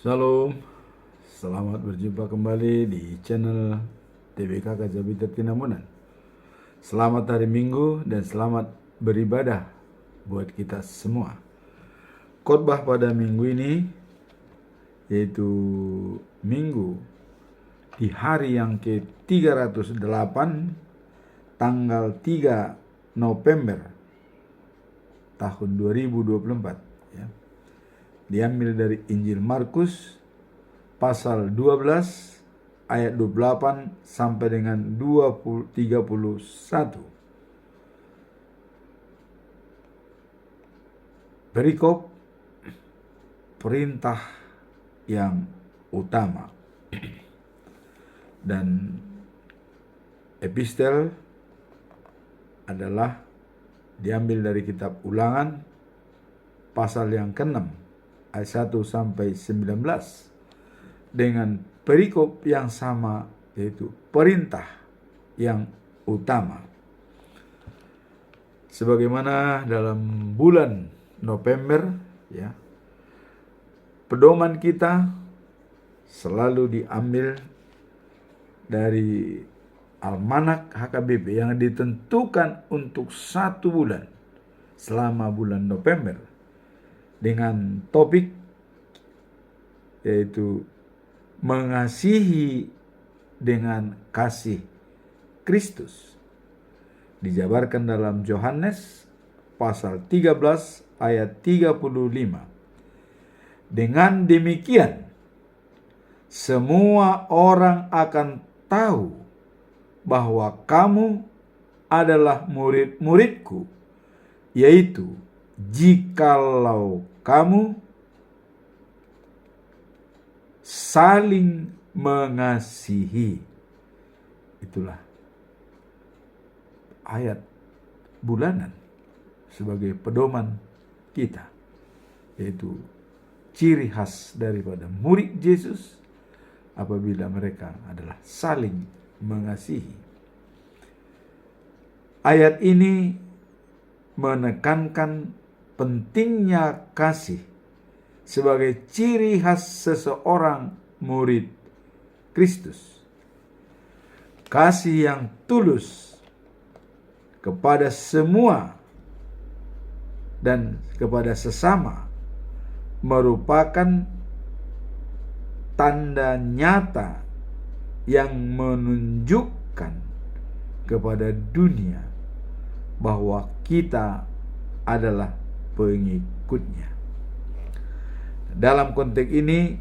Shalom, selamat berjumpa kembali di channel TBK Kajabi Tinamunan. Selamat hari Minggu dan selamat beribadah buat kita semua. Khotbah pada minggu ini yaitu Minggu di hari yang ke-308 tanggal 3 November tahun 2024 ya. Diambil dari Injil Markus pasal 12 ayat 28 sampai dengan 31. Perikop perintah yang utama. Dan epistel adalah diambil dari kitab Ulangan pasal yang ke-6 ayat 1 sampai 19 dengan perikop yang sama, yaitu perintah yang utama. Sebagaimana dalam bulan November ya, pedoman kita selalu diambil dari almanak HKBP yang ditentukan untuk 1 bulan selama bulan November dengan topik yaitu mengasihi dengan kasih Kristus. Dijabarkan dalam Yohanes pasal 13 ayat 35. Dengan demikian semua orang akan tahu bahwa kamu adalah murid-muridku, yaitu jikalau kamu saling mengasihi. Itulah ayat bulanan sebagai pedoman kita, yaitu ciri khas daripada murid Yesus apabila mereka adalah saling mengasihi. Ayat ini menekankan pentingnya kasih sebagai ciri khas seseorang murid Kristus. Kasih yang tulus kepada semua dan kepada sesama merupakan tanda nyata yang menunjukkan kepada dunia bahwa kita adalah pengikutnya. Dalam konteks ini,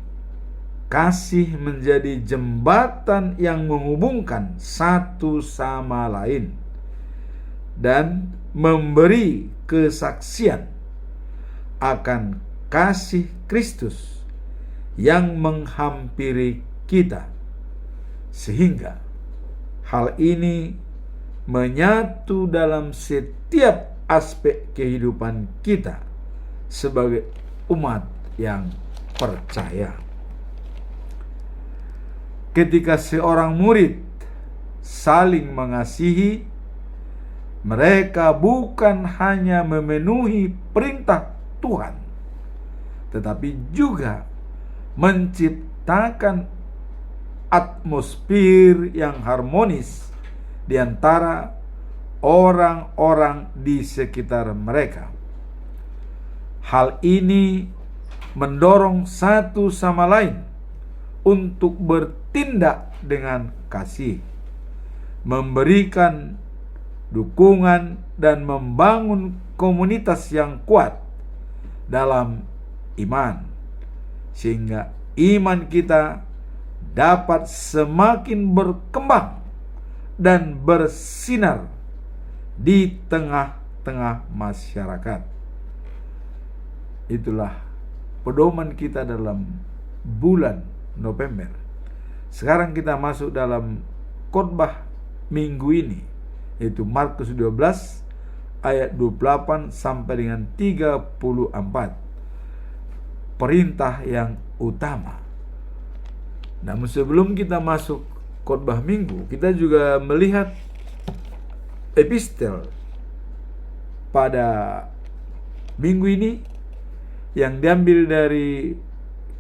kasih menjadi jembatan yang menghubungkan satu sama lain dan memberi kesaksian akan kasih Kristus yang menghampiri kita, sehingga hal ini menyatu dalam setiap aspek kehidupan kita sebagai umat yang percaya. Ketika seorang murid saling mengasihi, mereka bukan hanya memenuhi perintah Tuhan, tetapi juga menciptakan atmosfer yang harmonis di antara orang-orang di sekitar mereka. Hal ini mendorong satu sama lain untuk bertindak dengan kasih, memberikan dukungan dan membangun komunitas yang kuat dalam iman, sehingga iman kita dapat semakin berkembang dan bersinar di tengah-tengah masyarakat. Itulah pedoman kita dalam bulan November. Sekarang kita masuk dalam khotbah minggu ini, yaitu Markus 12 ayat 28 sampai dengan 34. Perintah yang utama. Namun sebelum kita masuk khotbah minggu, kita juga melihat epistel pada minggu ini yang diambil dari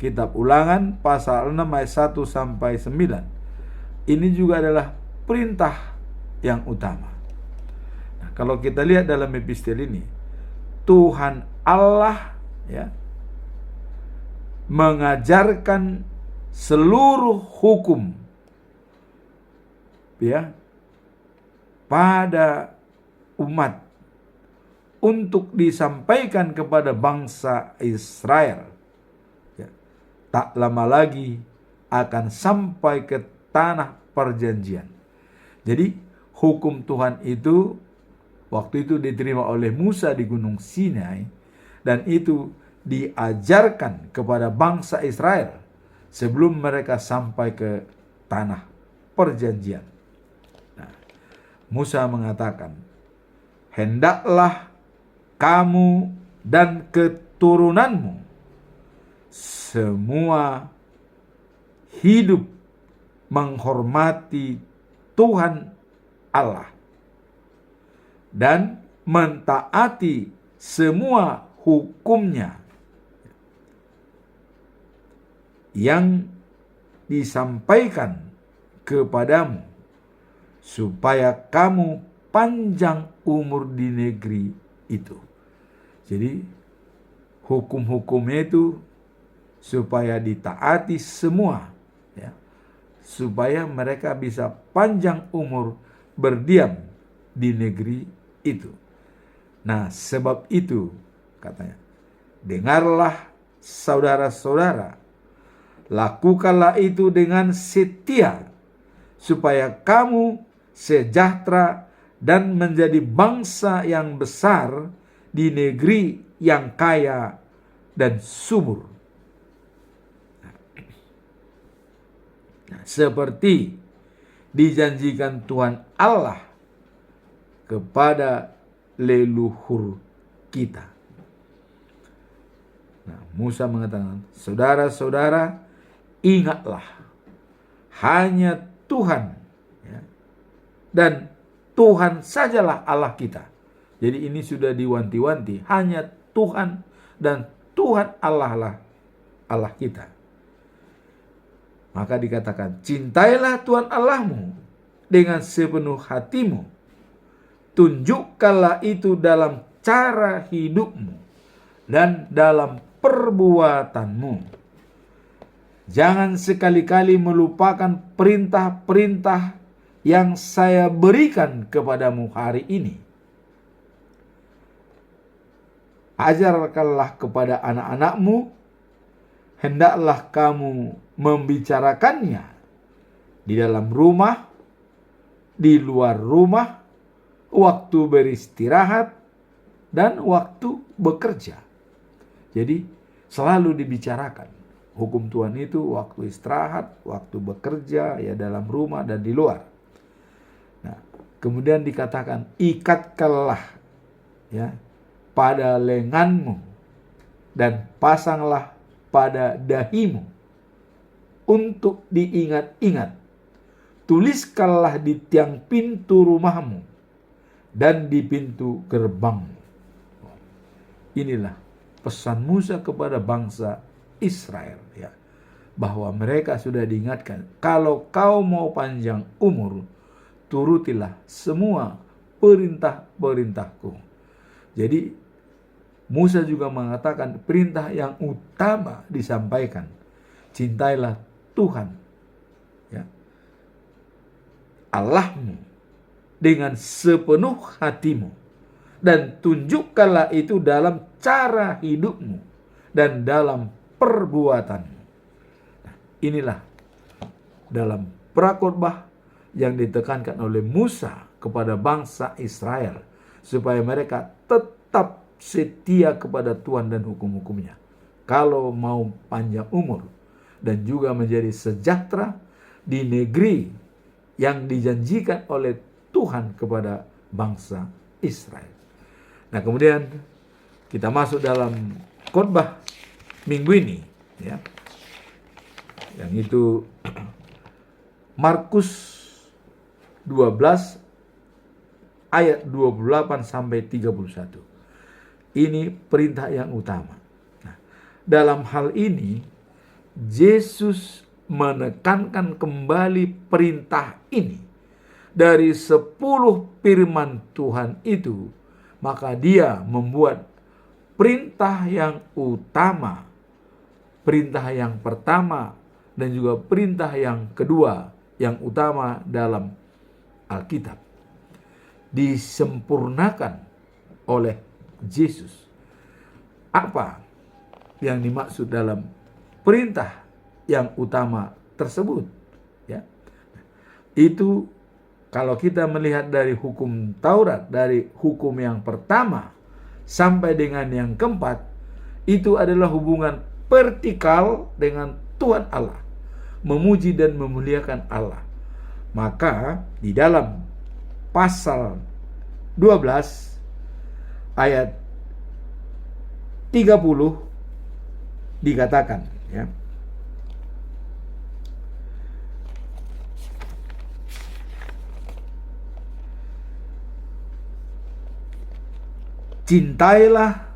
Kitab Ulangan pasal 6 ayat 1 sampai 9. Ini juga adalah perintah yang utama. Nah, kalau kita lihat dalam epistel ini, Tuhan Allah ya mengajarkan seluruh hukum ya pada umat untuk disampaikan kepada bangsa Israel. Ya, tak lama lagi akan sampai ke tanah perjanjian. Jadi hukum Tuhan itu waktu itu diterima oleh Musa di Gunung Sinai, dan itu diajarkan kepada bangsa Israel sebelum mereka sampai ke tanah perjanjian. Nah, Musa mengatakan, hendaklah kamu dan keturunanmu semua hidup menghormati Tuhan Allah dan mentaati semua hukumnya yang disampaikan kepadamu, supaya kamu panjang umur di negeri itu. Jadi hukum-hukumnya itu supaya ditaati semua, ya, supaya mereka bisa panjang umur berdiam di negeri itu. Nah, sebab itu katanya, dengarlah saudara-saudara, lakukanlah itu dengan setia, supaya kamu sejahtera dan menjadi bangsa yang besar di negeri yang kaya dan subur. Nah, seperti dijanjikan Tuhan Allah kepada leluhur kita. Nah, Musa mengatakan, saudara-saudara, ingatlah hanya Tuhan, ya, dan Tuhan sajalah Allah kita. Jadi ini sudah diwanti-wanti, hanya Tuhan dan Tuhan Allah lah Allah kita. Maka dikatakan, cintailah Tuhan Allahmu dengan sepenuh hatimu. Tunjukkanlah itu dalam cara hidupmu dan dalam perbuatanmu. Jangan sekali-kali melupakan perintah-perintah yang saya berikan kepadamu hari ini. Ajarkanlah kepada anak-anakmu, hendaklah kamu membicarakannya di dalam rumah, di luar rumah, waktu beristirahat, dan waktu bekerja. Jadi selalu dibicarakan. Hukum Tuhan itu waktu istirahat, waktu bekerja, ya dalam rumah dan di luar. Nah, kemudian dikatakan, ikatkanlah ya pada lenganmu dan pasanglah pada dahimu untuk diingat-ingat. Tuliskanlah di tiang pintu rumahmu dan di pintu gerbangmu. Inilah pesan Musa kepada bangsa Israel, ya, bahwa mereka sudah diingatkan, kalau kau mau panjang umur, turutilah semua perintah-perintahku. Jadi Musa juga mengatakan perintah yang utama disampaikan, cintailah Tuhan, ya, Allahmu dengan sepenuh hatimu, dan tunjukkanlah itu dalam cara hidupmu dan dalam perbuatanmu. Nah, inilah dalam prakhotbah yang ditekankan oleh Musa kepada bangsa Israel, supaya mereka tetap setia kepada Tuhan dan hukum-hukumnya, kalau mau panjang umur dan juga menjadi sejahtera di negeri yang dijanjikan oleh Tuhan kepada bangsa Israel. Nah, kemudian kita masuk dalam khotbah minggu ini, ya, yang itu Markus 12 ayat 28 sampai 31. Ini perintah yang utama. Nah, dalam hal ini Yesus menekankan kembali perintah ini dari 10 firman Tuhan itu, maka dia membuat perintah yang utama, perintah yang pertama dan juga perintah yang kedua yang utama dalam Alkitab disempurnakan oleh Yesus. Apa yang dimaksud dalam perintah yang utama tersebut? Ya, itu kalau kita melihat dari hukum Taurat, dari hukum yang pertama sampai dengan yang keempat, itu adalah hubungan vertikal dengan Tuhan Allah, memuji dan memuliakan Allah. Maka di dalam pasal 12 ayat 30 dikatakan, ya, cintailah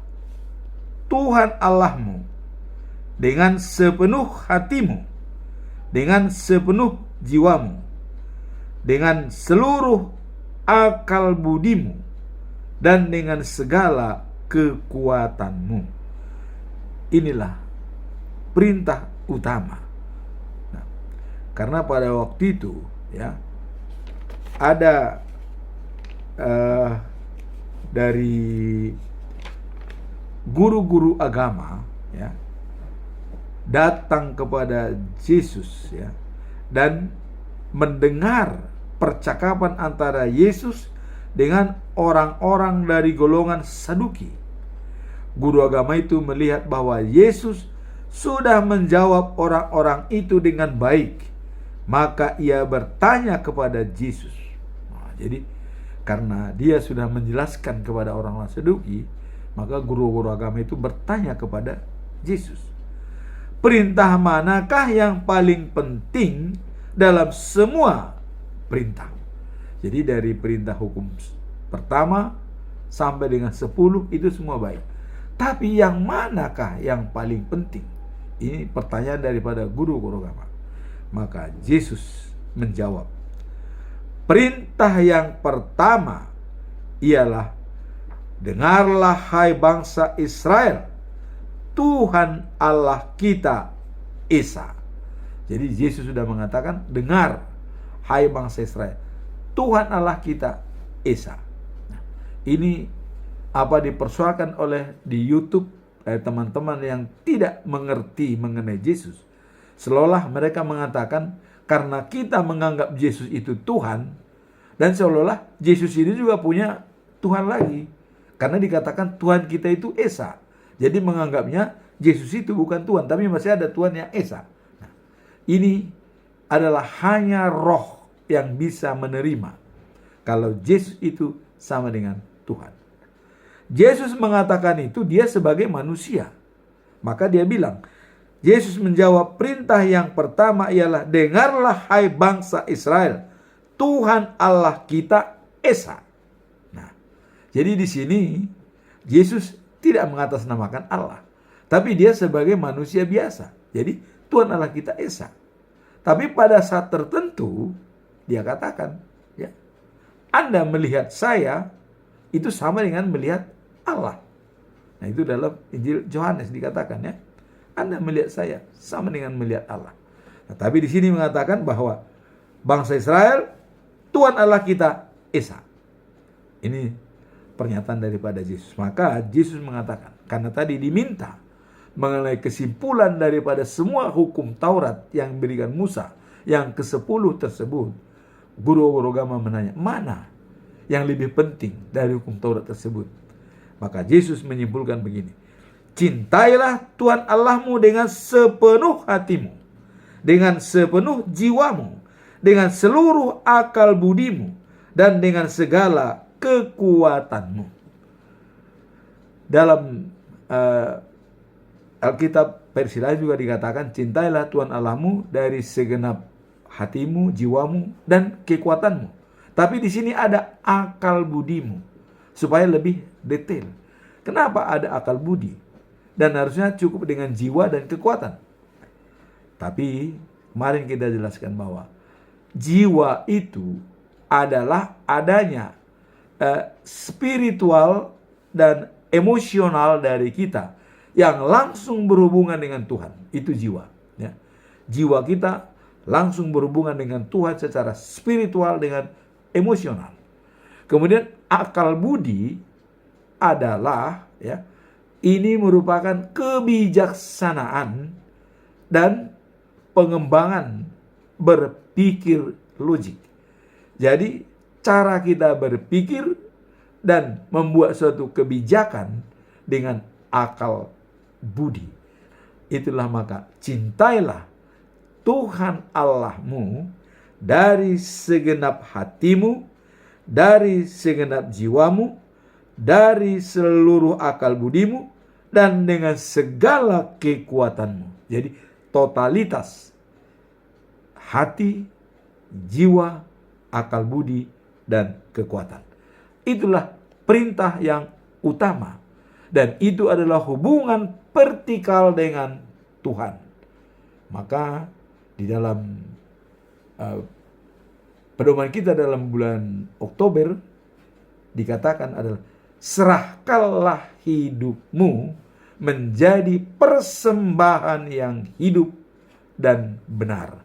Tuhan Allahmu dengan sepenuh hatimu, dengan sepenuh jiwamu, dengan seluruh akal budimu, dan dengan segala kekuatanmu. Inilah perintah utama. Nah, karena pada waktu itu, ya, ada dari guru-guru agama, ya, datang kepada Yesus, ya, dan mendengar percakapan antara Yesus dengan orang-orang dari golongan Saduki. Guru agama itu melihat bahwa Yesus sudah menjawab orang-orang itu dengan baik, maka ia bertanya kepada Yesus. Nah, jadi karena dia sudah menjelaskan kepada orang-orang Saduki, maka guru-guru agama itu bertanya kepada Yesus, perintah manakah yang paling penting dalam semua perintah? Jadi dari perintah hukum pertama sampai dengan 10 itu semua baik. Tapi yang manakah yang paling penting? Ini pertanyaan daripada guru-guru agama. Maka Yesus menjawab, perintah yang pertama ialah, dengarlah hai bangsa Israel, Tuhan Allah kita Esa. Jadi Yesus sudah mengatakan, dengar hai bangsa Israel, Tuhan Allah kita Esa. Nah, ini apa dipersoalkan oleh di YouTube teman-teman yang tidak mengerti mengenai Yesus. Seolah mereka mengatakan karena kita menganggap Yesus itu Tuhan, dan seolah-olah Yesus ini juga punya Tuhan lagi. Karena dikatakan Tuhan kita itu Esa. Jadi menganggapnya Yesus itu bukan Tuhan, tapi masih ada Tuhan yang Esa. Nah, ini adalah hanya roh yang bisa menerima kalau Yesus itu sama dengan Tuhan. Yesus mengatakan itu dia sebagai manusia. Maka dia bilang, Yesus menjawab, perintah yang pertama ialah, dengarlah hai bangsa Israel, Tuhan Allah kita Esa. Nah, jadi di sini Yesus tidak mengatasnamakan Allah, tapi dia sebagai manusia biasa. Jadi Tuhan Allah kita Esa. Tapi pada saat tertentu dia katakan, ya, Anda melihat saya itu sama dengan melihat Allah. Nah, itu dalam Injil Yohanes dikatakan, ya, Anda melihat saya sama dengan melihat Allah. Nah, tapi di sini mengatakan bahwa bangsa Israel, Tuhan Allah kita Esa. Ini pernyataan daripada Yesus. Maka Yesus mengatakan, karena tadi diminta mengenai kesimpulan daripada semua hukum Taurat yang diberikan Musa, yang ke-10 tersebut, guru-guru agama menanya, mana yang lebih penting dari hukum Taurat tersebut? Maka Yesus menyimpulkan begini, cintailah Tuhan Allahmu dengan sepenuh hatimu, dengan sepenuh jiwamu, dengan seluruh akal budimu, dan dengan segala kekuatanmu. Dalam Alkitab versi lain juga dikatakan, cintailah Tuhan Allahmu dari segenap hatimu, jiwamu, dan kekuatanmu. Tapi di sini ada akal budimu, supaya lebih detail. Kenapa ada akal budi? Dan harusnya cukup dengan jiwa dan kekuatan. Tapi kemarin kita jelaskan bahwa jiwa itu adalah adanya spiritual dan emosional dari kita yang langsung berhubungan dengan Tuhan. Itu jiwa, ya. Jiwa kita langsung berhubungan dengan Tuhan secara spiritual dengan emosional. Kemudian akal budi adalah, ya, ini merupakan kebijaksanaan dan pengembangan berpikir logik. Jadi cara kita berpikir dan membuat suatu kebijakan dengan akal budi. Itulah maka cintailah Tuhan Allahmu dari segenap hatimu, dari segenap jiwamu, dari seluruh akal budimu, dan dengan segala kekuatanmu. Jadi totalitas hati, jiwa, akal budi, dan kekuatan. Itulah perintah yang utama. Dan itu adalah hubungan vertikal dengan Tuhan. Maka di dalam pedoman kita dalam bulan Oktober dikatakan adalah serahkanlah hidupmu menjadi persembahan yang hidup dan benar.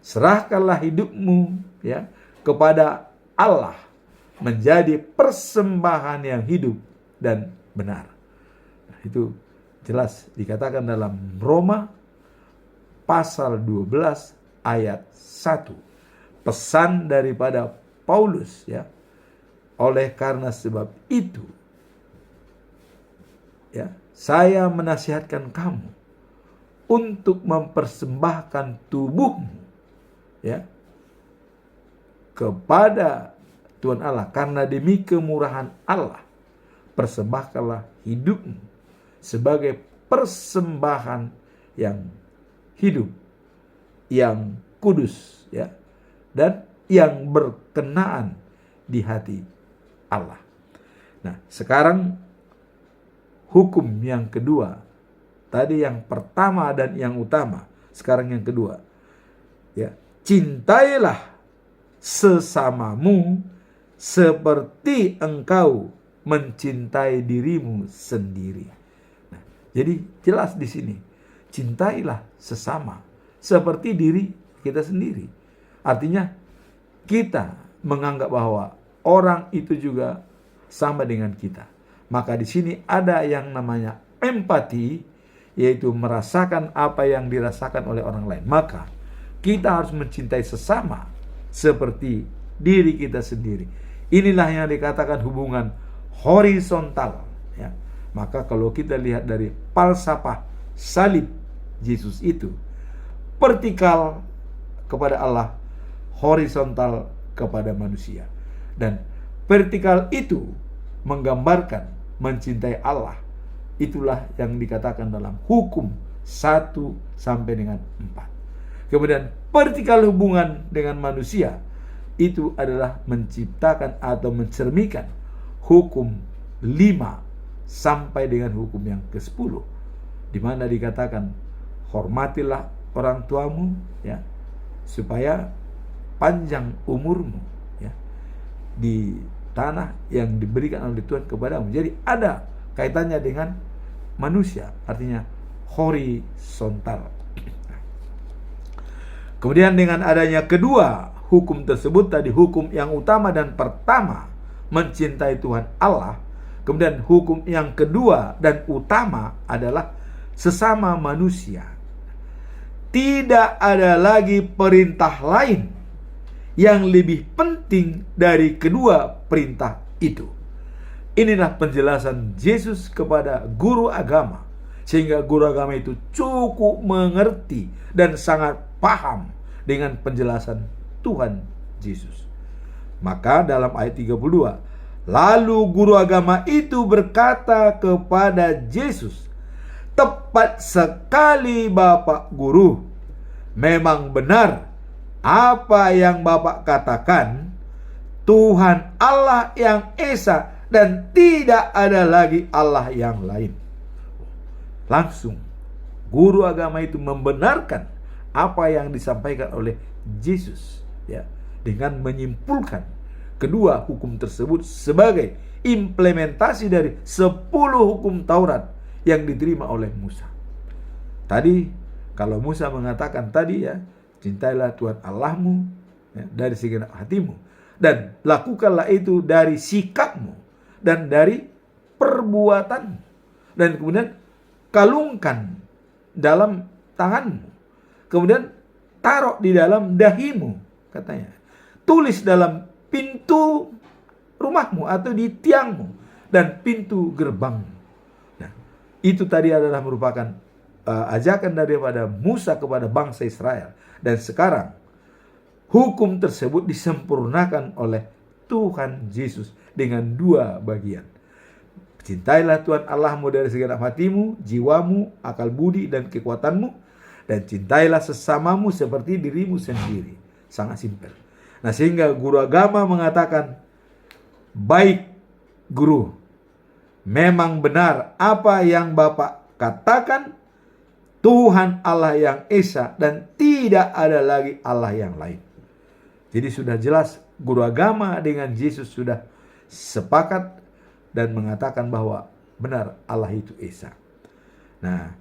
Serahkanlah hidupmu, ya, kepada Allah menjadi persembahan yang hidup dan benar. Nah, itu jelas dikatakan dalam Roma pasal 12 ayat 1. Pesan daripada Paulus, ya. Oleh karena sebab itu, ya, saya menasihatkan kamu untuk mempersembahkan tubuhmu, ya, kepada Tuhan Allah. Karena demi kemurahan Allah, persembahkanlah hidupmu sebagai persembahan yang hidup, yang kudus, ya, dan yang berkenaan di hati Allah. Nah, sekarang hukum yang kedua. Tadi yang pertama dan yang utama, sekarang yang kedua. Ya, cintailah sesamamu seperti engkau mencintai dirimu sendiri. Nah, jadi jelas di sini, cintailah sesama seperti diri kita sendiri. Artinya kita menganggap bahwa orang itu juga sama dengan kita. Maka di sini ada yang namanya empati, yaitu merasakan apa yang dirasakan oleh orang lain. Maka kita harus mencintai sesama seperti diri kita sendiri. Inilah yang dikatakan hubungan horizontal, ya. Maka kalau kita lihat dari falsafah salib Yesus itu, vertikal kepada Allah, horizontal kepada manusia. Dan vertikal itu menggambarkan mencintai Allah. Itulah yang dikatakan dalam hukum 1 sampai dengan 4. Kemudian vertikal hubungan dengan manusia itu adalah menciptakan atau mencerminkan hukum 5 sampai dengan hukum yang ke-10, di mana dikatakan hormatilah orang tuamu, ya, supaya panjang umurmu, ya, di tanah yang diberikan oleh Tuhan kepadamu. Jadi ada kaitannya dengan manusia, artinya horizontal. Kemudian dengan adanya kedua hukum tersebut tadi, hukum yang utama dan pertama mencintai Tuhan Allah. Kemudian hukum yang kedua dan utama adalah sesama manusia. Tidak ada lagi perintah lain yang lebih penting dari kedua perintah itu. Inilah penjelasan Yesus kepada guru agama, sehingga guru agama itu cukup mengerti dan sangat paham dengan penjelasan Tuhan Yesus. Maka dalam ayat 32, lalu guru agama itu berkata kepada Yesus, "Tepat sekali Bapak Guru, memang benar apa yang Bapak katakan, Tuhan Allah yang Esa dan tidak ada lagi Allah yang lain." Langsung guru agama itu membenarkan apa yang disampaikan oleh Yesus, ya, dengan menyimpulkan kedua hukum tersebut sebagai implementasi dari 10 hukum Taurat yang diterima oleh Musa. Tadi kalau Musa mengatakan tadi, ya, cintailah Tuhan Allahmu, ya, dari segenap hatimu, dan lakukanlah itu dari sikapmu dan dari perbuatanmu, dan kemudian kalungkan dalam tanganmu, kemudian taruh di dalam dahimu, katanya, tulis dalam pintu rumahmu atau di tiangmu dan pintu gerbangmu. Nah, itu tadi adalah merupakan ajakan daripada Musa kepada bangsa Israel. Dan sekarang hukum tersebut disempurnakan oleh Tuhan Yesus dengan 2 bagian. Cintailah Tuhan Allahmu dari segenap hatimu, jiwamu, akal budi, dan kekuatanmu, dan cintailah sesamamu seperti dirimu sendiri. Sangat simpel. Nah, sehingga guru agama mengatakan, baik guru, memang benar apa yang Bapak katakan, Tuhan Allah yang Esa, dan tidak ada lagi Allah yang lain. Jadi sudah jelas guru agama dengan Yesus sudah sepakat dan mengatakan bahwa benar Allah itu Esa. Nah,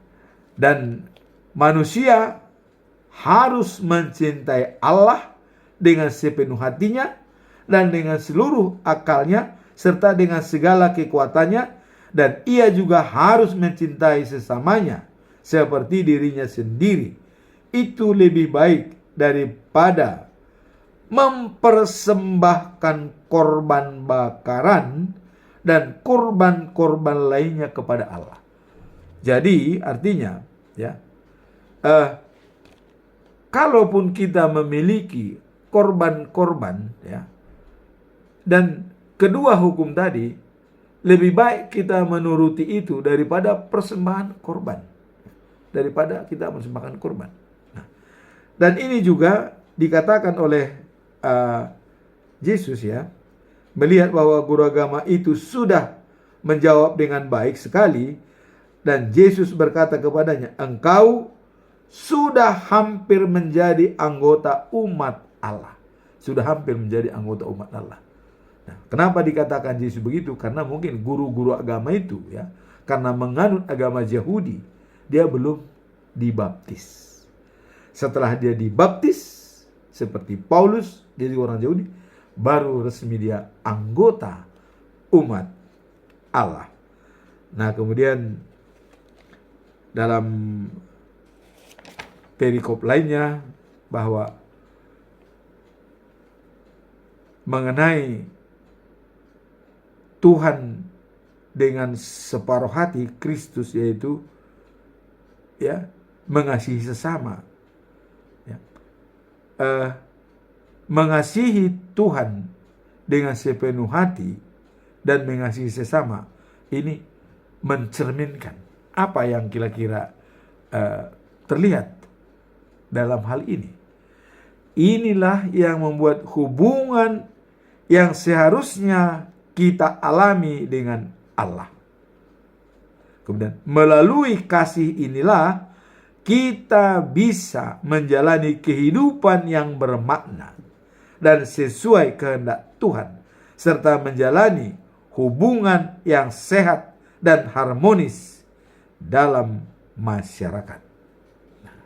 dan manusia harus mencintai Allah dengan sepenuh hatinya dan dengan seluruh akalnya serta dengan segala kekuatannya, dan ia juga harus mencintai sesamanya seperti dirinya sendiri. Itu lebih baik daripada mempersembahkan korban bakaran dan korban-korban lainnya kepada Allah. Jadi artinya, ya, kalaupun kita memiliki korban-korban, ya, dan kedua hukum tadi, lebih baik kita menuruti itu daripada persembahan korban, daripada kita mempersembahkan korban. Nah, dan ini juga dikatakan oleh Yesus, ya, melihat bahwa guru agama itu sudah menjawab dengan baik sekali, dan Yesus berkata kepadanya, engkau sudah hampir menjadi anggota umat Allah. Sudah hampir menjadi anggota umat Allah. Nah, kenapa dikatakan Yesus begitu? Karena mungkin guru-guru agama itu, ya, karena menganut agama Yahudi, dia belum dibaptis. Setelah dia dibaptis, seperti Paulus, jadi orang Yahudi, baru resmi dia anggota umat Allah. Nah, kemudian dalam perikop lainnya bahwa mengenai Tuhan dengan separuh hati Kristus, yaitu, ya, mengasihi sesama, ya. Mengasihi Tuhan dengan sepenuh hati dan mengasihi sesama, ini mencerminkan apa yang kira-kira terlihat dalam hal ini. Inilah yang membuat hubungan yang seharusnya kita alami dengan Allah. Kemudian melalui kasih inilah kita bisa menjalani kehidupan yang bermakna dan sesuai kehendak Tuhan, serta menjalani hubungan yang sehat dan harmonis dalam masyarakat. Nah,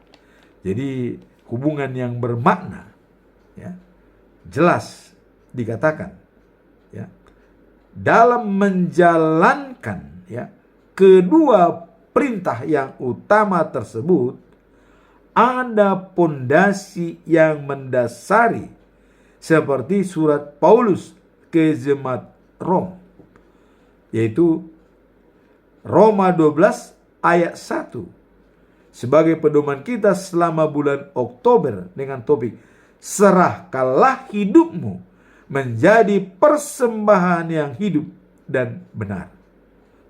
jadi hubungan yang bermakna, ya, jelas dikatakan, ya, dalam menjalankan, ya, kedua perintah yang utama tersebut, ada pondasi yang mendasari seperti surat Paulus ke jemaat Rom, yaitu Roma 12 ayat 1, sebagai pedoman kita selama bulan Oktober dengan topik serahkanlah hidupmu menjadi persembahan yang hidup dan benar.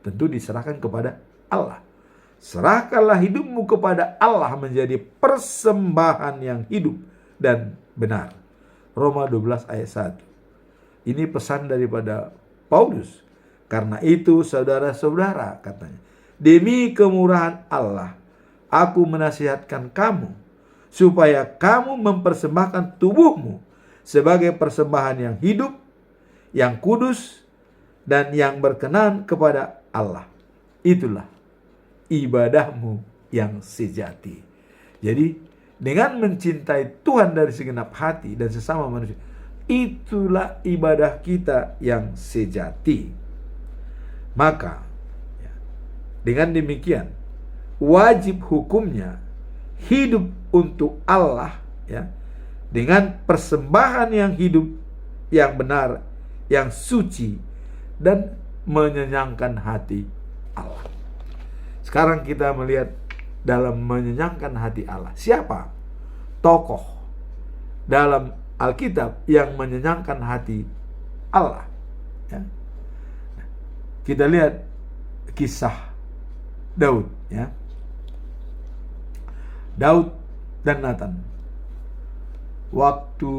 Tentu diserahkan kepada Allah. Serahkanlah hidupmu kepada Allah menjadi persembahan yang hidup dan benar. Roma 12 ayat 1. Ini pesan daripada Paulus. Karena itu saudara-saudara, katanya, demi kemurahan Allah, aku menasihatkan kamu supaya kamu mempersembahkan tubuhmu sebagai persembahan yang hidup, yang kudus, dan yang berkenan kepada Allah. Itulah ibadahmu yang sejati. Jadi dengan mencintai Tuhan dari segenap hati dan sesama manusia, itulah ibadah kita yang sejati. Maka dengan demikian wajib hukumnya hidup untuk Allah, ya, dengan persembahan yang hidup, yang benar, yang suci, dan menyenangkan hati Allah. Sekarang kita melihat dalam menyenangkan hati Allah, siapa tokoh dalam Alkitab yang menyenangkan hati Allah, ya? Kita lihat kisah Daud, ya. Daud dan Nathan. Waktu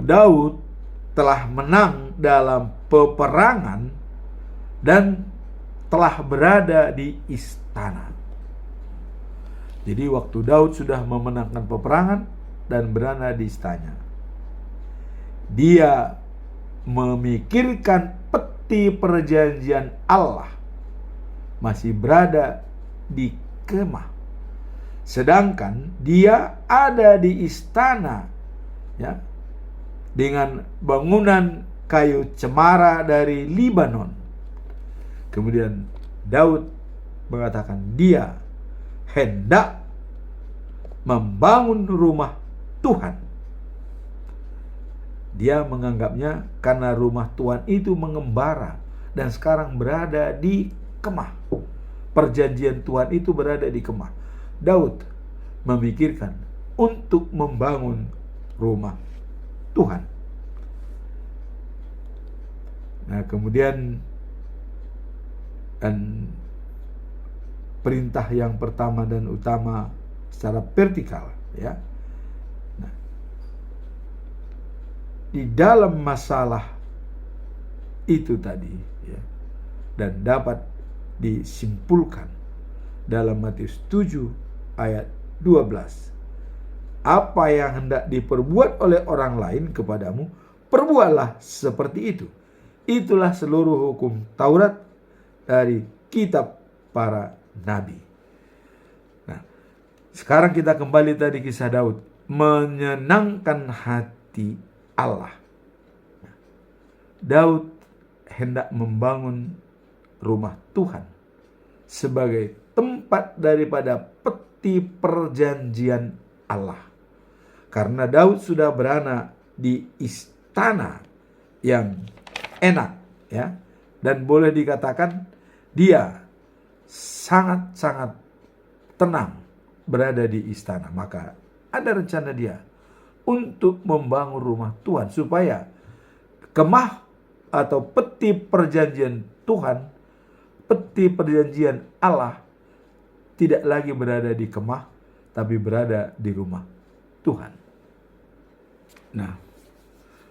Daud telah menang dalam peperangan dan telah berada di istana. Jadi waktu Daud sudah memenangkan peperangan dan berada di istana, dia memikirkan peti perjanjian Allah masih berada di kemah. Sedangkan dia ada di istana, ya, dengan bangunan kayu cemara dari Libanon. Kemudian Daud mengatakan dia hendak membangun rumah Tuhan. Dia menganggapnya karena rumah Tuhan itu mengembara dan sekarang berada di kemah. Perjanjian Tuhan itu berada di kemah. Daud memikirkan untuk membangun rumah Tuhan. Nah, kemudian dan perintah yang pertama dan utama secara vertikal, ya. Nah, di dalam masalah itu tadi, ya, dan dapat disimpulkan dalam Matius 7 ayat 12. Apa yang hendak diperbuat oleh orang lain kepadamu, perbuatlah seperti itu. Itulah seluruh hukum Taurat dari kitab para nabi. Nah, sekarang kita kembali tadi kisah Daud, menyenangkan hati Allah. Nah, Daud hendak membangun rumah Tuhan sebagai tempat daripada peti perjanjian Allah. Karena Daud sudah berada di istana yang enak, ya, dan boleh dikatakan dia sangat-sangat tenang berada di istana. Maka ada rencana dia untuk membangun rumah Tuhan supaya kemah atau peti perjanjian Tuhan, peti perjanjian Allah, tidak lagi berada di kemah, tapi berada di rumah Tuhan. Nah,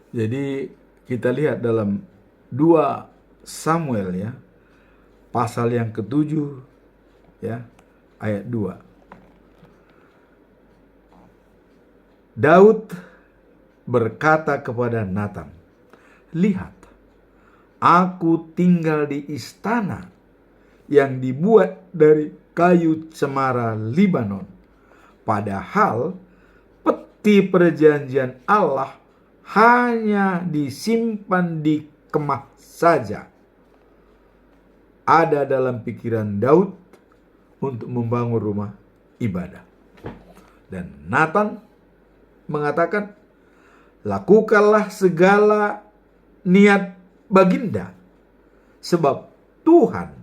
jadi kita lihat dalam 2 Samuel, ya, pasal yang ke-7, ya, ayat 2. Daud berkata kepada Nathan, "Lihat, aku tinggal di istana yang dibuat dari kayu cemara Libanon. Padahal peti perjanjian Allah hanya disimpan di kemah saja." Ada dalam pikiran Daud untuk membangun rumah ibadah. Dan Nathan mengatakan, "Lakukanlah segala niat baginda, sebab Tuhan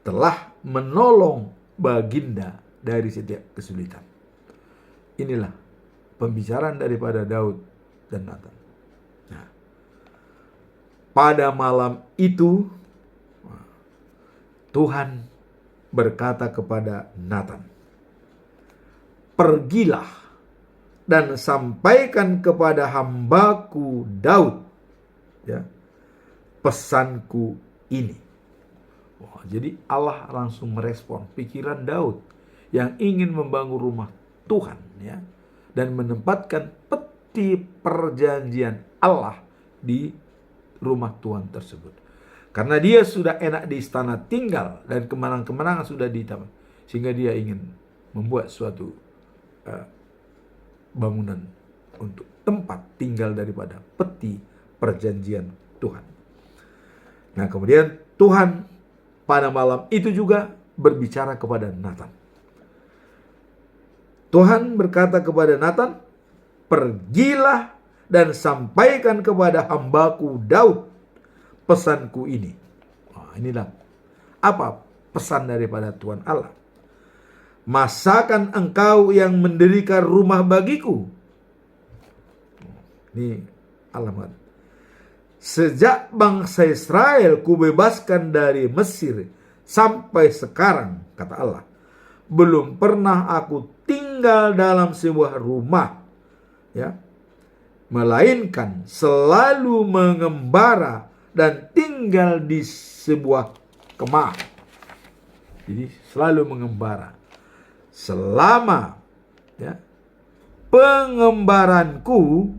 telah menolong baginda dari setiap kesulitan." Inilah pembicaraan daripada Daud dan Nathan. Nah, pada malam itu Tuhan berkata kepada Nathan, "Pergilah dan sampaikan kepada hambaku Daud, ya, pesanku ini." Wah, jadi Allah langsung merespon pikiran Daud yang ingin membangun rumah Tuhan, ya. dan menempatkan peti perjanjian Allah di rumah Tuhan tersebut. Karena dia sudah enak di istana tinggal dan kemenangan-kemenangan sudah ditambah, sehingga dia ingin membuat suatu bangunan untuk tempat tinggal daripada peti perjanjian Tuhan. Nah, kemudian Tuhan pada malam itu juga berbicara kepada Nathan. Tuhan berkata kepada Nathan, "Pergilah dan sampaikan kepada hambaku Daud pesanku ini." Inilah apa pesan daripada Tuhan Allah. "Masakan engkau yang mendirikan rumah bagiku?" Ini alamat. "Sejak bangsa Israel kubebaskan dari Mesir sampai sekarang," kata Allah, "belum pernah aku tinggal dalam sebuah rumah, ya, melainkan selalu mengembara dan tinggal di sebuah kemah." Jadi selalu mengembara. Selama, ya, pengembaranku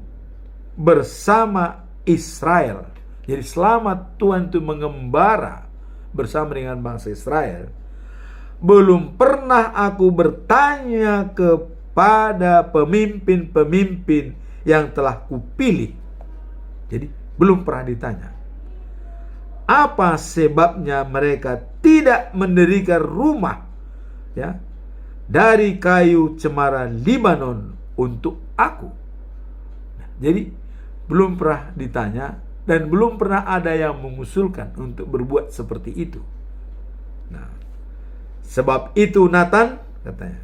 bersama Israel. Jadi selama Tuhan itu mengembara bersama dengan bangsa Israel, belum pernah aku bertanya kepada pemimpin-pemimpin yang telah kupilih. Jadi belum pernah ditanya, apa sebabnya mereka tidak mendirikan rumah, ya, dari kayu cemara Libanon untuk aku. Jadi belum pernah ditanya dan belum pernah ada yang mengusulkan untuk berbuat seperti itu. Nah, sebab itu Nathan, katanya,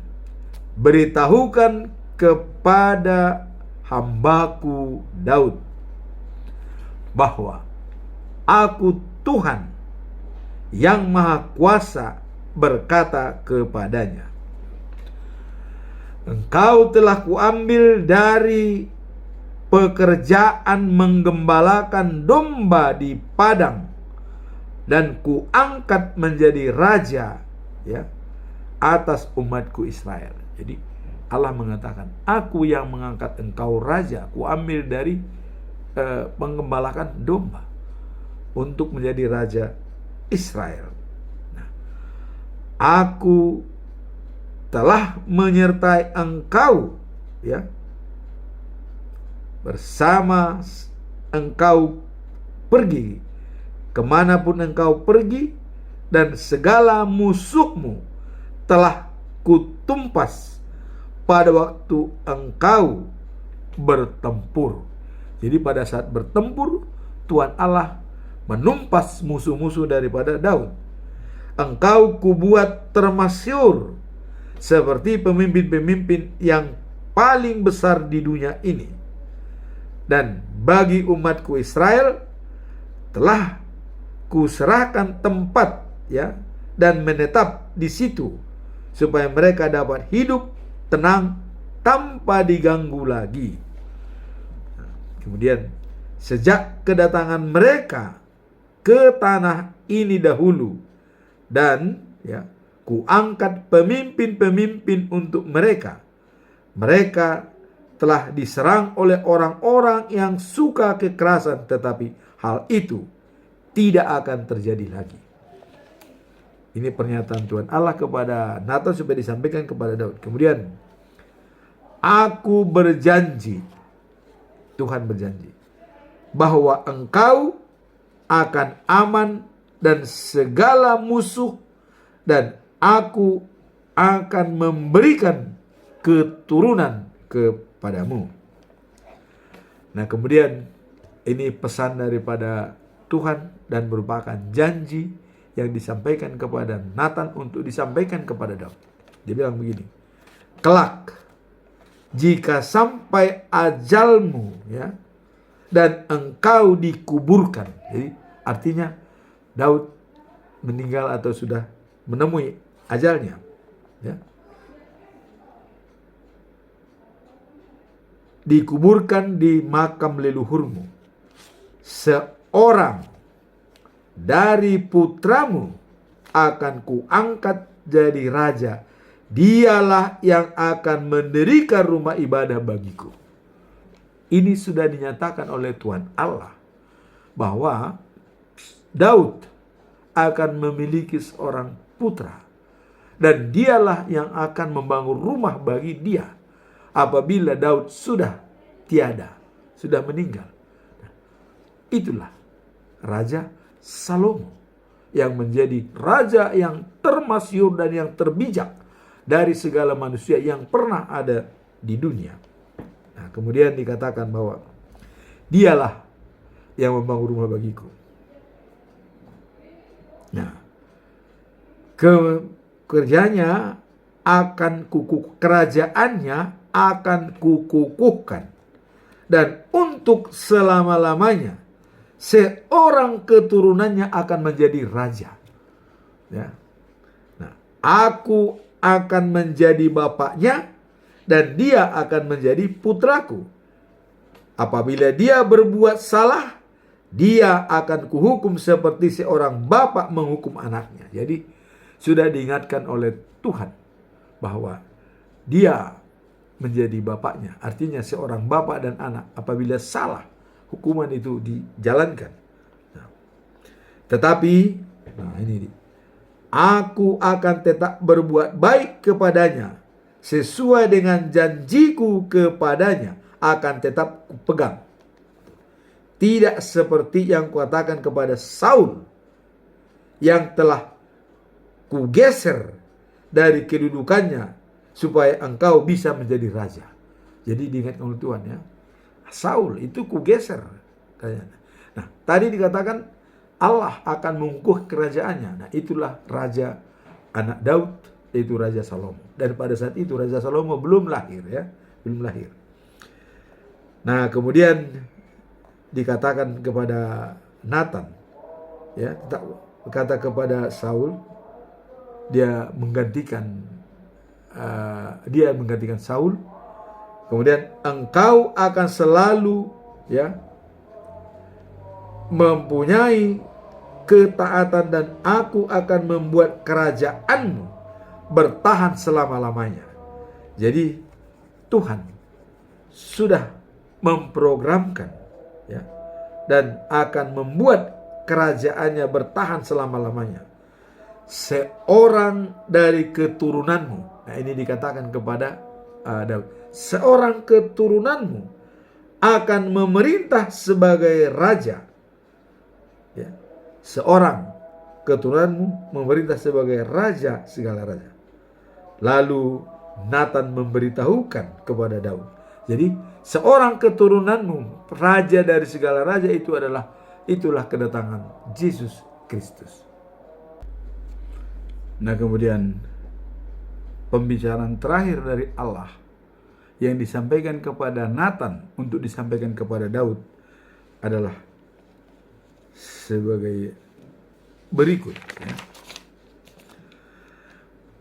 beritahukan kepada hambaku Daud bahwa aku Tuhan yang Maha Kuasa berkata kepadanya, "Engkau telah kuambil dari pekerjaan menggembalakan domba di padang dan kuangkat menjadi raja, ya, atas umatku Israel." Jadi Allah mengatakan, aku yang mengangkat engkau raja, kuambil dari menggembalakan domba untuk menjadi raja Israel. Nah, aku telah menyertai engkau, ya, bersama engkau pergi kemanapun engkau pergi, dan segala musuhmu telah kutumpas pada waktu engkau bertempur. Jadi pada saat bertempur, Tuhan Allah menumpas musuh-musuh daripada Daud. Engkau kubuat termasyhur seperti pemimpin-pemimpin yang paling besar di dunia ini. Dan bagi umatku Israel telah kuserahkan tempat, ya, dan menetap di situ supaya mereka dapat hidup tenang tanpa diganggu lagi. Kemudian sejak kedatangan mereka ke tanah ini dahulu, dan, ya, kuangkat pemimpin-pemimpin untuk mereka, mereka telah diserang oleh orang-orang yang suka kekerasan, tetapi hal itu tidak akan terjadi lagi. Ini pernyataan Tuhan Allah kepada Nathan supaya disampaikan kepada Daud. Kemudian, aku berjanji, Tuhan berjanji, bahwa engkau akan aman dan segala musuh, dan aku akan memberikan keturunan kepadamu. Nah, kemudian ini pesan daripada Tuhan dan merupakan janji yang disampaikan kepada Nathan untuk disampaikan kepada Daud. Dia bilang begini, kelak jika sampai ajalmu, ya, dan engkau dikuburkan. Jadi artinya Daud meninggal atau sudah menemui ajalnya, ya, dikuburkan di makam leluhurmu, seorang dari putramu akan kuangkat jadi raja Dialah yang akan mendirikan rumah ibadah bagiku. Ini sudah dinyatakan oleh Tuhan Allah bahwa Daud akan memiliki seorang putra, dan dialah yang akan membangun rumah bagi dia apabila Daud sudah tiada, sudah meninggal. Itulah Raja Salomo yang menjadi raja yang termasyhur dan yang terbijak dari segala manusia yang pernah ada di dunia. Nah, kemudian dikatakan bahwa dialah yang membangun rumah bagiku. Nah, kerjanya akan kerajaannya akan kukukuhkan, dan untuk selama-lamanya seorang keturunannya akan menjadi raja. Ya. Nah, aku akan menjadi bapaknya dan dia akan menjadi putraku. Apabila dia berbuat salah, dia akan kuhukum seperti seorang bapak menghukum anaknya. Jadi sudah diingatkan oleh Tuhan bahwa dia menjadi bapaknya. Artinya seorang bapak dan anak apabila salah, hukuman itu dijalankan. Nah, tetapi, ini aku akan tetap berbuat baik kepadanya, sesuai dengan janjiku kepadanya akan tetap kupegang. Tidak seperti yang kuatakan kepada Saul, yang telah kugeser dari kedudukannya supaya engkau bisa menjadi raja. Jadi diingatkan oleh Tuhan, ya, Saul itu kugeser. Nah, tadi dikatakan Allah akan mengukuh kerajaannya. Nah, itulah raja anak Daud, yaitu Raja Salomo. Dan pada saat itu Raja Salomo belum lahir, ya, belum lahir. Nah, kemudian dikatakan kepada Nathan, ya, berkata kepada Saul, dia menggantikan Saul. Kemudian engkau akan selalu, ya, mempunyai ketaatan dan aku akan membuat kerajaanmu bertahan selama-lamanya. Jadi Tuhan sudah memprogramkan, ya, dan akan membuat kerajaannya bertahan selama-lamanya. Seorang dari keturunanmu. Nah, ini dikatakan kepada Daud. Seorang keturunanmu akan memerintah sebagai raja. Ya. Seorang keturunanmu memerintah sebagai raja segala raja. Lalu Nathan memberitahukan kepada Daud. Jadi seorang keturunanmu, raja dari segala raja, itulah kedatangan Yesus Kristus. Nah, kemudian pembicaraan terakhir dari Allah yang disampaikan kepada Nathan untuk disampaikan kepada Daud adalah sebagai berikut, ya.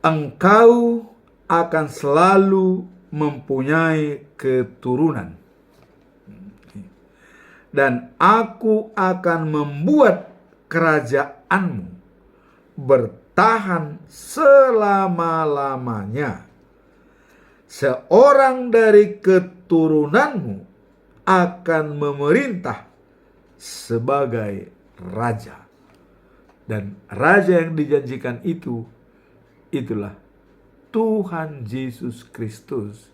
Engkau akan selalu mempunyai keturunan, dan aku akan membuat kerajaanmu bertahan selama-lamanya. Seorang dari keturunanmu akan memerintah sebagai raja. Dan raja yang dijanjikan itulah Tuhan Yesus Kristus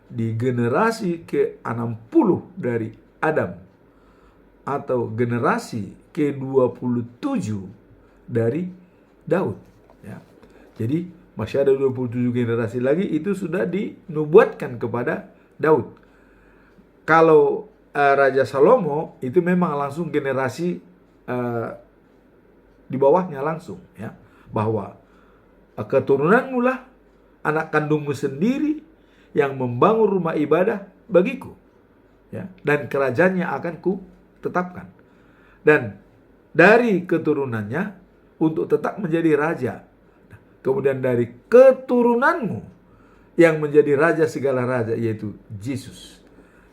di generasi ke-60 dari Adam, atau generasi ke-27 dari Daud, ya. Jadi masih ada 27 generasi lagi, itu sudah dinubuatkan kepada Daud. Kalau Raja Salomo itu memang langsung generasi di bawahnya langsung, ya, bahwa keturunanmu lah, anak kandungmu sendiri yang membangun rumah ibadah bagiku, ya, dan kerajaannya akan ku tetapkan. Dan dari keturunannya untuk tetap menjadi raja. Kemudian dari keturunanmu yang menjadi raja segala raja, yaitu Yesus.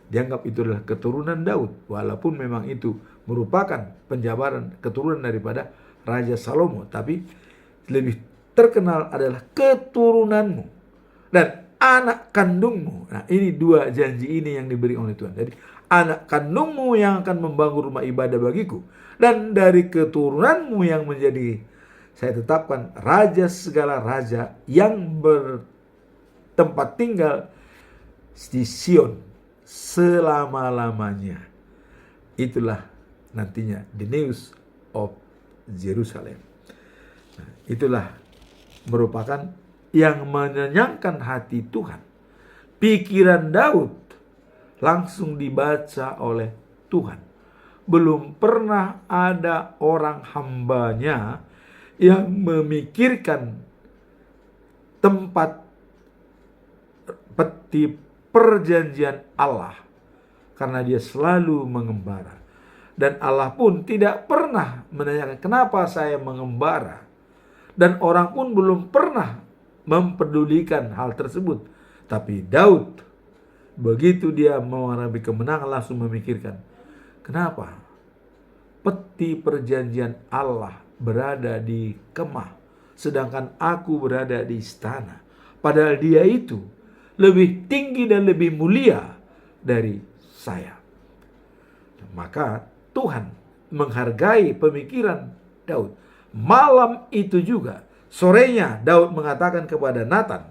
Dianggap itu adalah keturunan Daud, walaupun memang itu merupakan penjabaran keturunan daripada Raja Salomo, tapi lebih terkenal adalah keturunanmu dan anak kandungmu. Nah, ini dua janji ini yang diberi oleh Tuhan. Jadi, anak kandungmu yang akan membangun rumah ibadah bagiku, dan dari keturunanmu yang menjadi, saya tetapkan, raja segala raja yang bertempat tinggal di Sion selama-lamanya. Itulah nantinya the news of Jerusalem. Nah, itulah merupakan yang menyenangkan hati Tuhan. Pikiran Daud langsung dibaca oleh Tuhan. Belum pernah ada orang hambanya yang memikirkan tempat peti perjanjian Allah, karena dia selalu mengembara. Dan Allah pun tidak pernah menanyakan kenapa saya mengembara. Dan orang pun belum pernah mempedulikan hal tersebut. Tapi Daud, begitu dia mengalami kemenangan, langsung memikirkan, kenapa peti perjanjian Allah berada di kemah, sedangkan aku berada di istana. Padahal dia itu lebih tinggi dan lebih mulia dari saya. Maka Tuhan menghargai pemikiran Daud. Malam itu juga, sorenya Daud mengatakan kepada Nathan,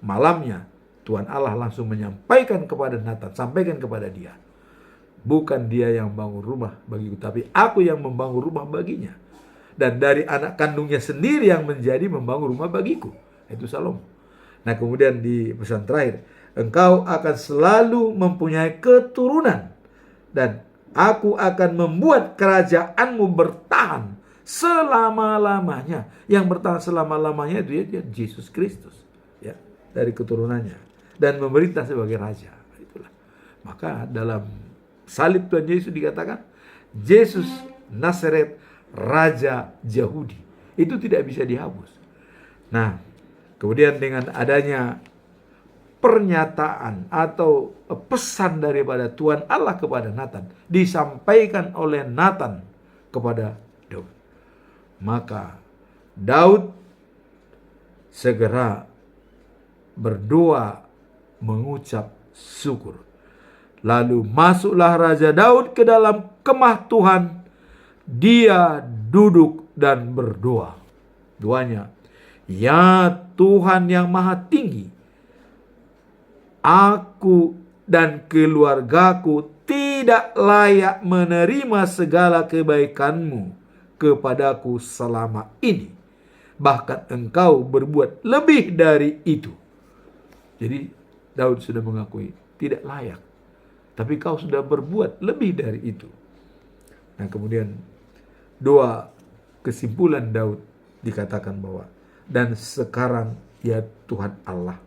malamnya Tuhan Allah langsung menyampaikan kepada Nathan, sampaikan kepada dia, bukan dia yang bangun rumah bagiku, tapi aku yang membangun rumah baginya. Dan dari anak kandungnya sendiri yang menjadi membangun rumah bagiku, itu Salomo. Nah, kemudian di pesan terakhir, engkau akan selalu mempunyai keturunan, dan aku akan membuat kerajaanmu bertahan selama-lamanya. Yang bertahan selama-lamanya itu dia Yesus Kristus, ya, dari keturunannya, dan memerintah sebagai raja. Itulah. Maka dalam salib Tuhan Yesus dikatakan Yesus Nazaret, Raja Yahudi. Itu tidak bisa dihapus. Nah, kemudian dengan adanya pernyataan atau pesan daripada Tuhan Allah kepada Nathan, disampaikan oleh Nathan kepada Daud, maka Daud segera berdoa mengucap syukur. Lalu masuklah Raja Daud ke dalam kemah Tuhan. Dia duduk dan berdoa. Doanya, ya Tuhan yang maha tinggi, aku dan keluargaku tidak layak menerima segala kebaikan-Mu kepadaku selama ini. Bahkan Engkau berbuat lebih dari itu. Jadi Daud sudah mengakui tidak layak, tapi Kau sudah berbuat lebih dari itu. Nah, kemudian dua kesimpulan Daud dikatakan bahwa, dan sekarang ya Tuhan Allah,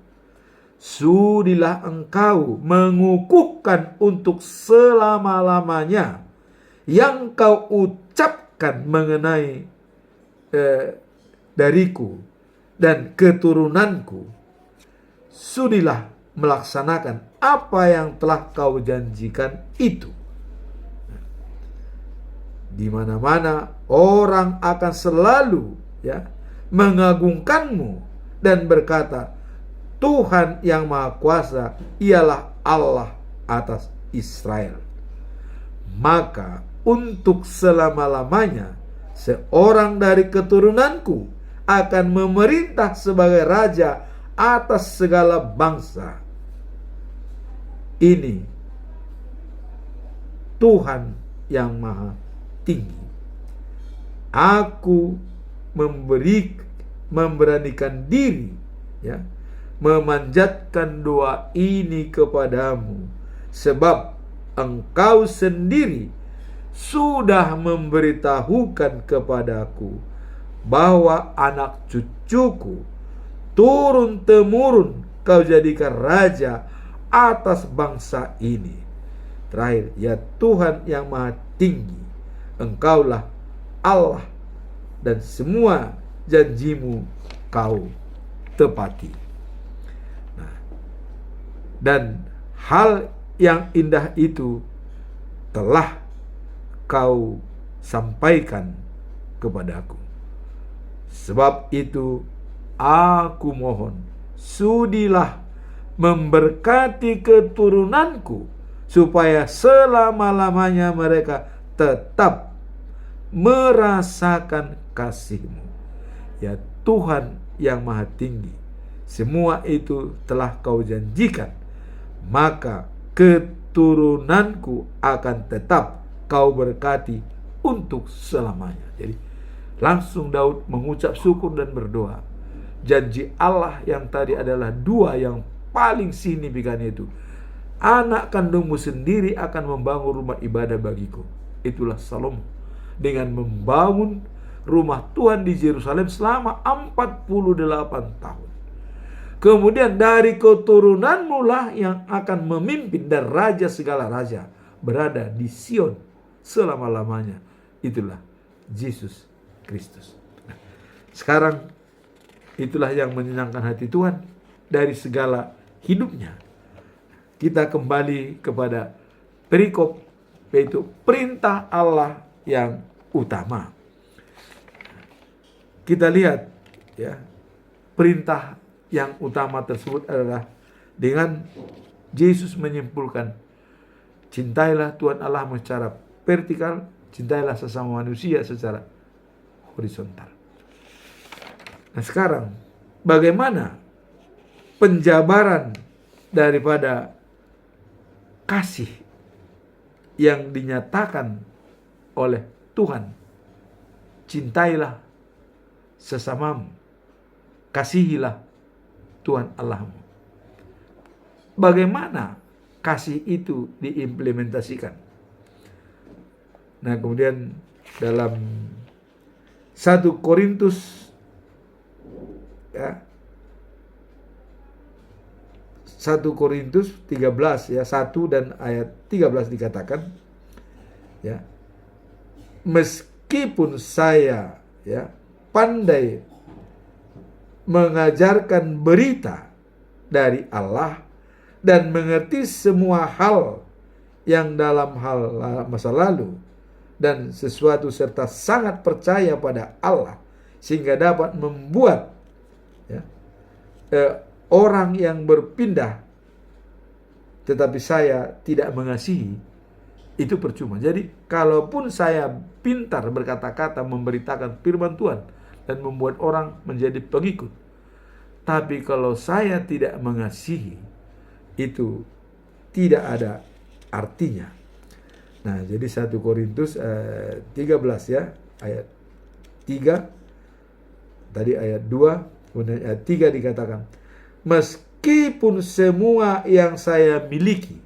sudilah Engkau mengukuhkan untuk selama-lamanya yang Kau ucapkan mengenai dariku dan keturunanku. Sudilah melaksanakan apa yang telah Kau janjikan itu. Di mana-mana orang akan selalu, ya, mengagungkan-Mu dan berkata, Tuhan yang Maha Kuasa ialah Allah atas Israel. Maka untuk selama-lamanya seorang dari keturunanku akan memerintah sebagai raja atas segala bangsa. Ini Tuhan yang Maha Tinggi. Aku memberanikan diri, ya, memanjatkan doa ini kepadamu, sebab Engkau sendiri sudah memberitahukan kepadaku bahwa anak cucuku turun-temurun Kau jadikan raja atas bangsa ini. Terakhir, ya Tuhan yang Maha Tinggi, Engkaulah Allah, dan semua janji-Mu Kau tepati. Nah, dan hal yang indah itu telah Kau sampaikan kepadaku. Sebab itu aku mohon, sudilah memberkati keturunanku, supaya selama-lamanya mereka tetap merasakan kasih-Mu. Ya Tuhan yang Maha Tinggi, semua itu telah Kau janjikan, maka keturunanku akan tetap Kau berkati untuk selamanya. Jadi langsung Daud mengucap syukur dan berdoa. Janji Allah yang tadi adalah dua yang paling signifikan, itu anak kandungmu sendiri akan membangun rumah ibadah bagiku. Itulah Salomo dengan membangun rumah Tuhan di Yerusalem selama 48 tahun. Kemudian dari keturunanmu lah yang akan memimpin, dan raja segala raja berada di Sion selama-lamanya. Itulah Yesus Kristus. Nah, sekarang itulah yang menyenangkan hati Tuhan dari segala hidupnya. Kita kembali kepada perikop, yaitu perintah Allah yang utama. Kita lihat ya, perintah yang utama tersebut adalah dengan Yesus menyimpulkan, cintailah Tuhan Allahmu secara vertikal, cintailah sesama manusia secara horizontal. Nah sekarang, bagaimana penjabaran daripada kasih yang dinyatakan oleh Tuhan? Cintailah sesamamu, kasihilah Tuhan Allahmu. Bagaimana kasih itu diimplementasikan? Nah kemudian dalam 1 Korintus ya, 1 Korintus 13 ya, 1 dan ayat 13 dikatakan ya, meskipun saya ya pandai mengajarkan berita dari Allah dan mengerti semua hal yang dalam hal masa lalu dan sesuatu, serta sangat percaya pada Allah sehingga dapat membuat ya, orang yang berpindah, tetapi saya tidak mengasihi, itu percuma. Jadi kalaupun saya pintar berkata-kata memberitakan firman Tuhan dan membuat orang menjadi pengikut, tapi kalau saya tidak mengasihi, itu tidak ada artinya. Nah, jadi 1 Korintus 13 ya, ayat 3, tadi ayat 2, kemudian ayat 3 dikatakan, meskipun semua yang saya miliki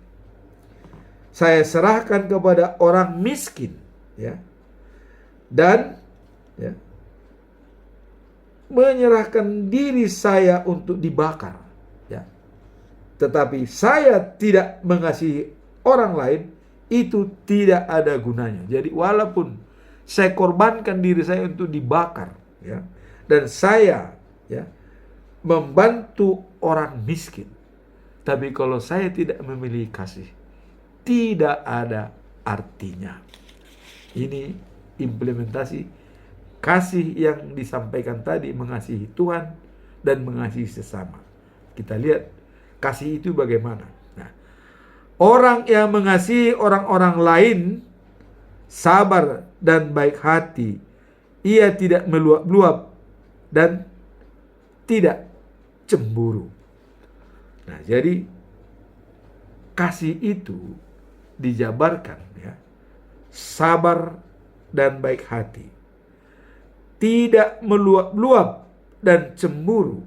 saya serahkan kepada orang miskin ya, dan ya, menyerahkan diri saya untuk dibakar ya, tetapi saya tidak mengasihi orang lain, itu tidak ada gunanya. Jadi walaupun saya korbankan diri saya untuk dibakar ya, dan saya ya membantu orang miskin, tapi kalau saya tidak memiliki kasih, tidak ada artinya. Ini implementasi kasih yang disampaikan tadi, mengasihi Tuhan dan mengasihi sesama. Kita lihat kasih itu bagaimana. Nah, orang yang mengasihi orang-orang lain sabar dan baik hati, ia tidak meluap-luap dan tidak cemburu. Nah, jadi kasih itu dijabarkan ya, sabar dan baik hati, tidak meluap-luap dan cemburu,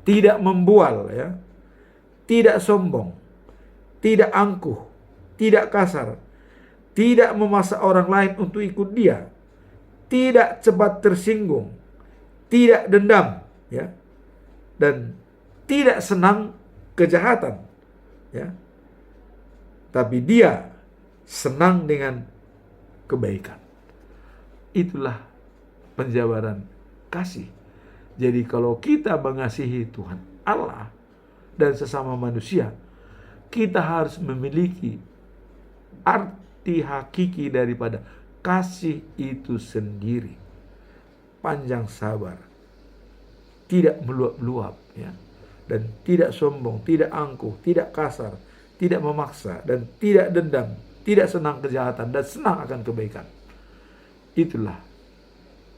tidak membual ya, tidak sombong, tidak angkuh, tidak kasar, tidak memaksa orang lain untuk ikut dia, tidak cepat tersinggung, tidak dendam ya, dan tidak senang kejahatan ya, tapi dia senang dengan kebaikan. Itulah penjabaran kasih. Jadi kalau kita mengasihi Tuhan Allah dan sesama manusia, kita harus memiliki arti hakiki daripada kasih itu sendiri. Panjang sabar, tidak meluap-luap, ya, dan tidak sombong, tidak angkuh, tidak kasar, tidak memaksa, dan tidak dendam, tidak senang kejahatan, dan senang akan kebaikan. Itulah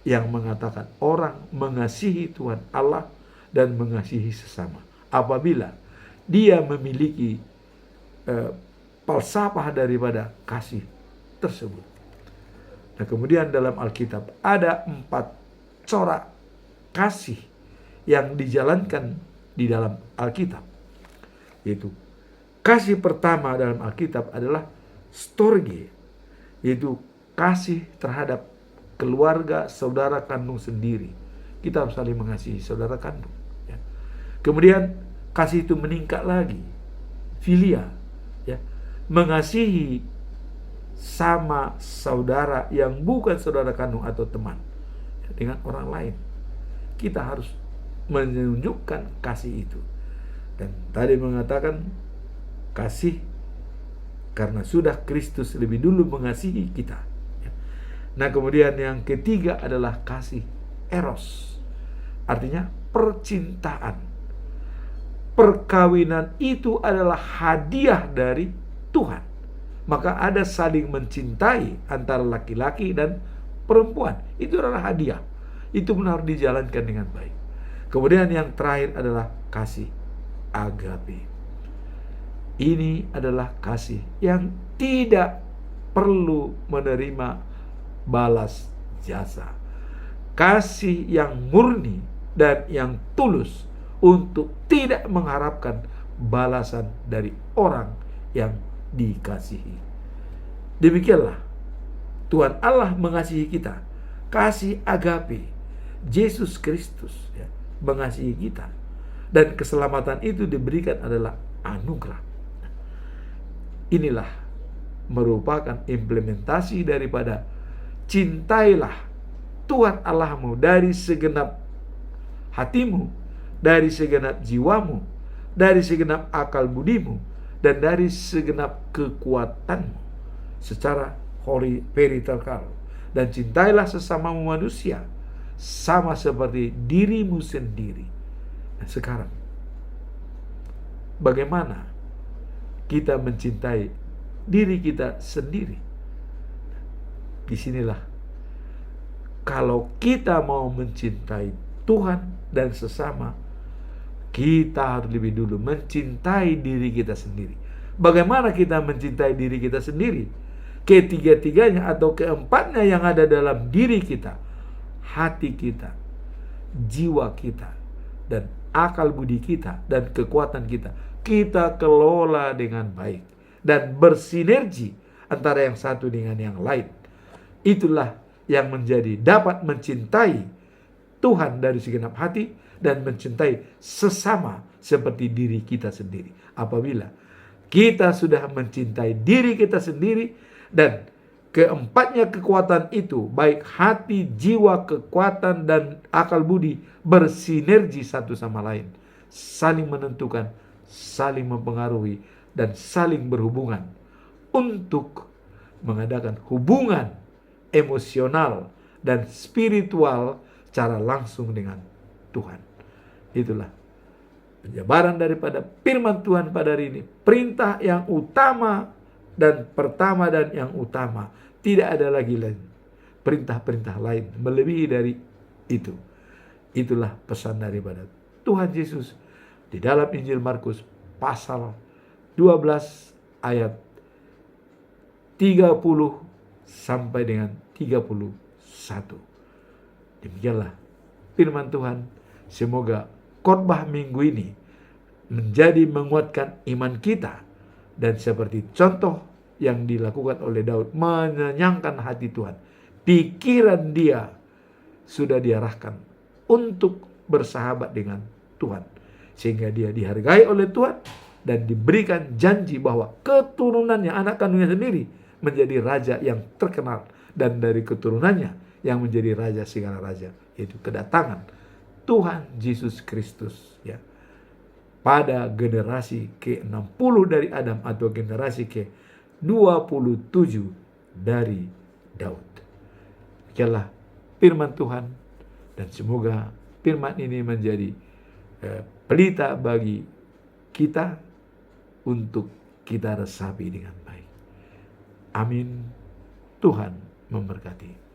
yang mengatakan orang mengasihi Tuhan Allah dan mengasihi sesama apabila dia memiliki falsafah daripada kasih tersebut. Nah, kemudian dalam Alkitab ada 4 corak kasih yang dijalankan di dalam Alkitab. Yaitu kasih pertama dalam Alkitab adalah storge, yaitu kasih terhadap keluarga saudara kandung sendiri. Kita harus saling mengasihi saudara kandung, ya. Kemudian kasih itu meningkat lagi, filia, ya, mengasihi sama saudara yang bukan saudara kandung atau teman, ya, dengan orang lain. Kita harus menunjukkan kasih itu. Dan tadi mengatakan kasih karena sudah Kristus lebih dulu mengasihi kita. Nah, kemudian yang ketiga adalah kasih eros. Artinya percintaan. Perkawinan itu adalah hadiah dari Tuhan. Maka ada saling mencintai antara laki-laki dan perempuan. Itu adalah hadiah. Itu benar dijalankan dengan baik. Kemudian yang terakhir adalah kasih agape. Ini adalah kasih yang tidak perlu menerima balas jasa. Kasih yang murni dan yang tulus untuk tidak mengharapkan balasan dari orang yang dikasihi. Demikianlah Tuhan Allah mengasihi kita. Kasih agape, Yesus Kristus, ya, mengasihi kita. Dan keselamatan itu diberikan adalah anugerah. Inilah merupakan implementasi daripada cintailah Tuhan Allahmu dari segenap hatimu, dari segenap jiwamu, dari segenap akal budimu, dan dari segenap kekuatanmu secara vertikal. Dan cintailah sesamamu manusia sama seperti dirimu sendiri. Nah, sekarang bagaimana kita mencintai diri kita sendiri? Disinilah kalau kita mau mencintai Tuhan dan sesama, kita harus lebih dulu mencintai diri kita sendiri. Bagaimana kita mencintai diri kita sendiri? Ketiga-tiganya atau keempatnya yang ada dalam diri kita, hati kita, jiwa kita, dan akal budi kita, dan kekuatan kita, kita kelola dengan baik dan bersinergi antara yang satu dengan yang lain. Itulah yang menjadi dapat mencintai Tuhan dari segenap hati dan mencintai sesama seperti diri kita sendiri. Apabila kita sudah mencintai diri kita sendiri dan keempatnya kekuatan itu, baik hati, jiwa, kekuatan, dan akal budi bersinergi satu sama lain, saling menentukan, saling mempengaruhi, dan saling berhubungan untuk mengadakan hubungan emosional dan spiritual secara langsung dengan Tuhan. Itulah penjabaran daripada firman Tuhan pada hari ini. Perintah yang utama dan pertama dan yang utama. Tidak ada lagi lain perintah-perintah lain melebihi dari itu. Itulah pesan daripada Tuhan Yesus di dalam Injil Markus pasal 12 ayat 30 sampai dengan 31. Demikianlah firman Tuhan. Semoga khotbah minggu ini menjadi menguatkan iman kita, dan seperti contoh yang dilakukan oleh Daud, menyenangkan hati Tuhan. Pikiran dia sudah diarahkan untuk bersahabat dengan Tuhan, sehingga dia dihargai oleh Tuhan dan diberikan janji bahwa keturunannya, anak kandungnya sendiri, menjadi raja yang terkenal, dan dari keturunannya yang menjadi raja segala raja, yaitu kedatangan Tuhan Yesus Kristus, ya, pada generasi ke-60 dari Adam atau generasi ke-27 dari Daud. Demikianlah firman Tuhan, dan semoga firman ini menjadi pelita bagi kita untuk kita resapi dengan baik. Amin. Tuhan memberkati.